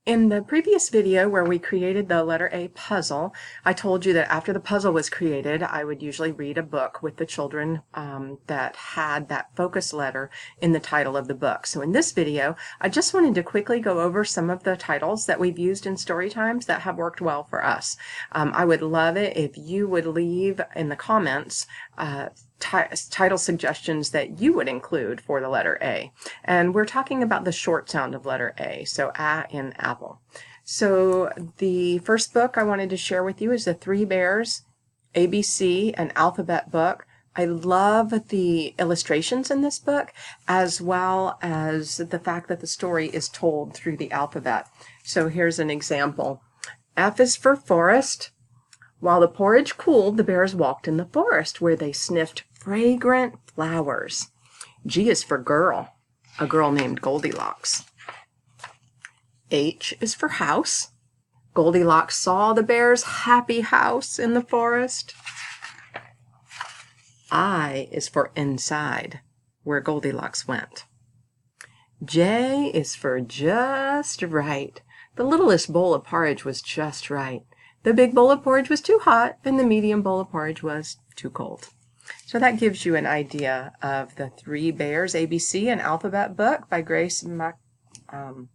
In the previous video where we created the letter A puzzle, I told you that after the puzzle was created, I would usually read a book with the children that had that focus letter in the title of the book. So in this video, I just wanted to quickly go over some of the titles that we've used in story times that have worked well for us. I would love it if you would leave in the comments title suggestions that you would include for the letter A. And we're talking about the short sound of letter A, so A in apple. So the first book I wanted to share with you is the Three Bears ABC, an alphabet book. I love the illustrations in this book, as well as the fact that the story is told through the alphabet. So here's an example. F is for forest. While the porridge cooled, the bears walked in the forest, where they sniffed fragrant flowers. G is for girl, a girl named Goldilocks. H is for house. Goldilocks saw the bear's happy house in the forest. I is for inside, where Goldilocks went. J is for just right. The littlest bowl of porridge was just right. The big bowl of porridge was too hot, and the medium bowl of porridge was too cold. So that gives you an idea of the Three Bears ABC, an alphabet book by Grace Macarone.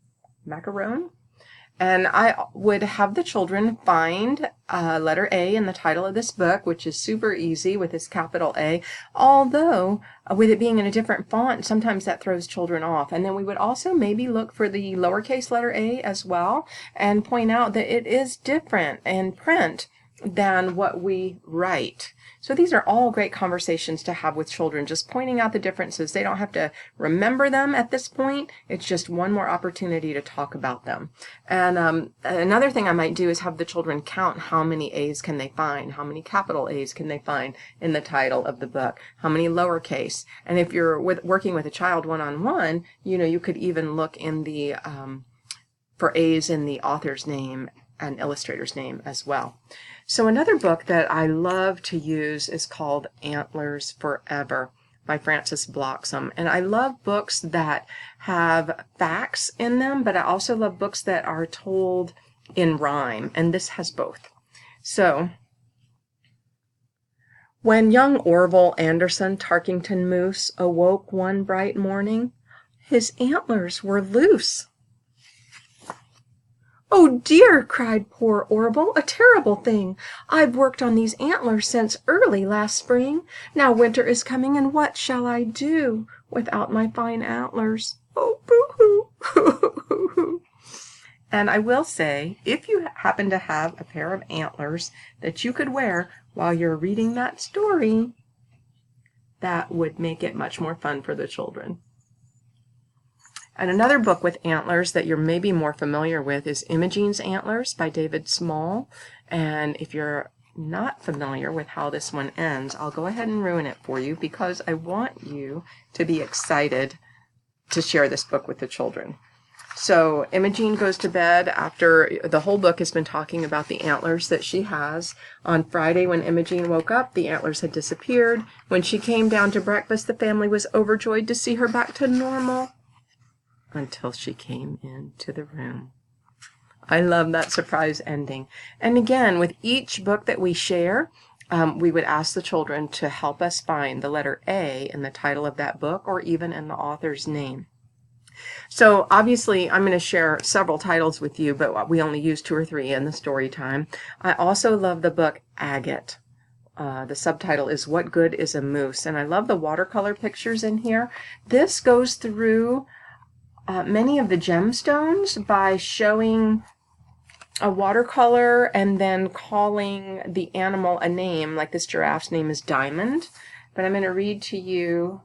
And I would have the children find letter A in the title of this book, which is super easy with this capital A, although with it being in a different font, sometimes that throws children off. And then we would also maybe look for the lowercase letter A as well and point out that it is different in print than what we write. So these are all great conversations to have with children, just pointing out the differences. They don't have to remember them at this point. It's just one more opportunity to talk about them. And another thing I might do is have the children count how many A's can they find, how many capital A's can they find in the title of the book, how many lowercase. And if you're working with a child one-on-one, you could even look in the for A's in the author's name and illustrator's name as well. So another book that I love to use is called Antlers Forever by Frances Bloxham. And I love books that have facts in them, but I also love books that are told in rhyme, and this has both. So, when young Orville Anderson Tarkington Moose awoke one bright morning, his antlers were loose. "Oh dear," cried poor Orville, "a terrible thing! I've worked on these antlers since early last spring. Now winter is coming, and what shall I do without my fine antlers? Oh, boo-hoo!" And I will say, if you happen to have a pair of antlers that you could wear while you're reading that story, that would make it much more fun for the children. And another book with antlers that you're maybe more familiar with is Imagings Antlers by David Small. And if you're not familiar with how this one ends, I'll go ahead and ruin it for you because I want you to be excited to share this book with the children. So Imogene goes to bed after the whole book has been talking about the antlers that she has. On Friday when Imogene woke up, the antlers had disappeared. When she came down to breakfast, the family was overjoyed to see her back to normal. Until she came into the room. I love that surprise ending. And again, with each book that we share, we would ask the children to help us find the letter A in the title of that book or even in the author's name. So obviously I'm going to share several titles with you, but we only use 2 or 3 in the story time. I also love the book Agate. The subtitle is What Good is a Moose? And I love the watercolor pictures in here. This goes through many of the gemstones by showing a watercolor and then calling the animal a name, like this giraffe's name is Diamond. But I'm going to read to you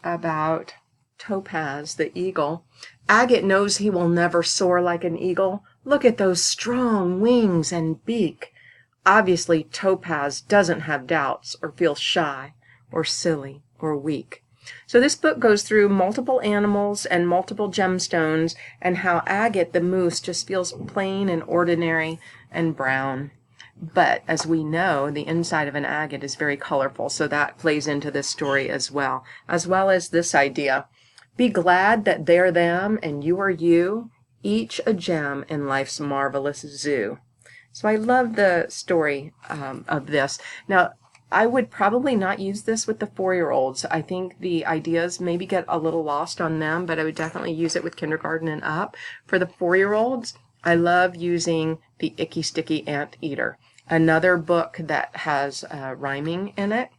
about Topaz, the eagle. Agate knows he will never soar like an eagle. Look at those strong wings and beak. Obviously, Topaz doesn't have doubts or feel shy or silly or weak. So this book goes through multiple animals and multiple gemstones and how Agate, the moose, just feels plain and ordinary and brown. But as we know, the inside of an agate is very colorful, so that plays into this story as well as this idea. Be glad that they're them and you are you, each a gem in life's marvelous zoo. So I love the story of this. Now, I would probably not use this with the 4-year-olds. I think the ideas maybe get a little lost on them, but I would definitely use it with kindergarten and up. For the 4-year-olds, I love using the Icky Sticky Anteater, another book that has rhyming in it,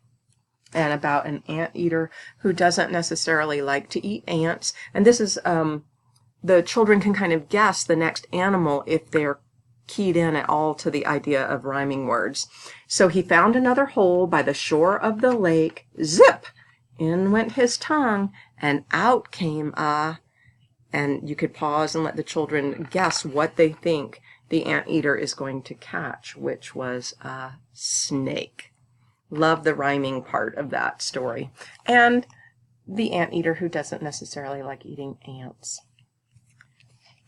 and about an anteater who doesn't necessarily like to eat ants. And this is, the children can kind of guess the next animal if they're keyed in at all to the idea of rhyming words. So he found another hole by the shore of the lake. Zip! In went his tongue, and out came a... And you could pause and let the children guess what they think the anteater is going to catch, which was a snake. Love the rhyming part of that story. And the anteater who doesn't necessarily like eating ants.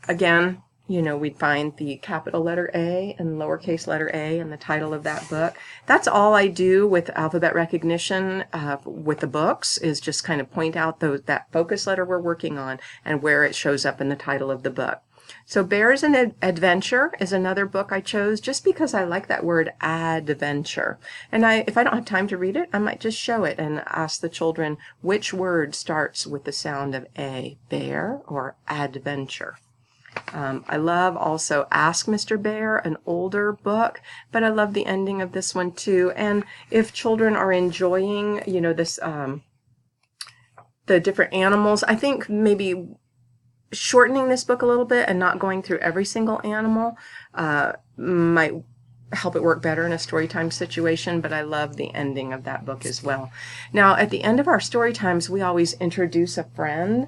Again, you know, we'd find the capital letter A and lowercase letter a in the title of that book. That's all I do with alphabet recognition with the books, is just kind of point out that focus letter we're working on and where it shows up in the title of the book. So Bears and Adventure is another book I chose just because I like that word adventure. And if I don't have time to read it, I might just show it and ask the children which word starts with the sound of A, bear or adventure. I love also Ask Mr. Bear, an older book, but I love the ending of this one too. And if children are enjoying, you know, this, the different animals, I think maybe shortening this book a little bit and not going through every single animal might help it work better in a story time situation, but I love the ending of that book as well. Now, at the end of our story times, we always introduce a friend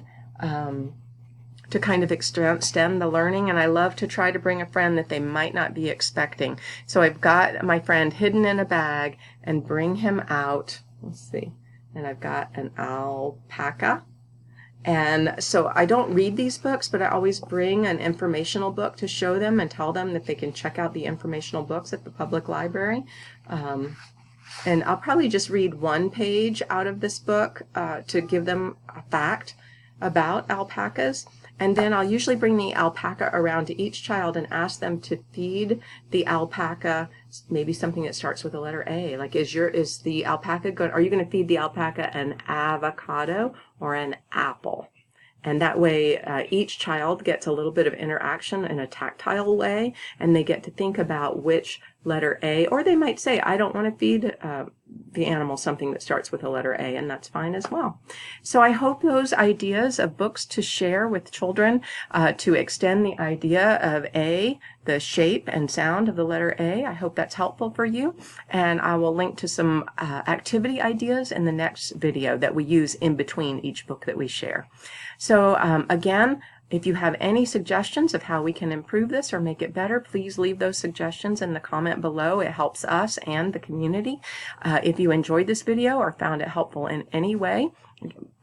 to kind of extend the learning, and I love to try to bring a friend that they might not be expecting. So I've got my friend hidden in a bag and bring him out. Let's see. And I've got an alpaca. And so I don't read these books, but I always bring an informational book to show them and tell them that they can check out the informational books at the public library. And I'll probably just read one page out of this book to give them a fact about alpacas. And then I'll usually bring the alpaca around to each child and ask them to feed the alpaca maybe something that starts with the letter A. Like, is the alpaca good? Are you going to feed the alpaca an avocado or an apple? And that way each child gets a little bit of interaction in a tactile way, and they get to think about which letter A, or they might say, I don't want to feed the animal something that starts with a letter A, and that's fine as well. So I hope those ideas of books to share with children to extend the idea of A, the shape and sound of the letter A, I hope that's helpful for you. And I will link to some activity ideas in the next video that we use in between each book that we share. So again, if you have any suggestions of how we can improve this or make it better, please leave those suggestions in the comment below. It helps us and the community. If you enjoyed this video or found it helpful in any way,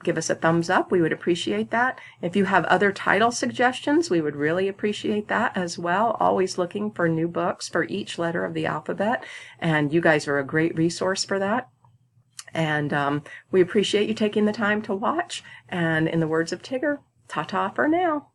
give us a thumbs up. We would appreciate that. If you have other title suggestions, we would really appreciate that as well. Always looking for new books for each letter of the alphabet, and you guys are a great resource for that. And we appreciate you taking the time to watch. And in the words of Tigger, ta-ta for now.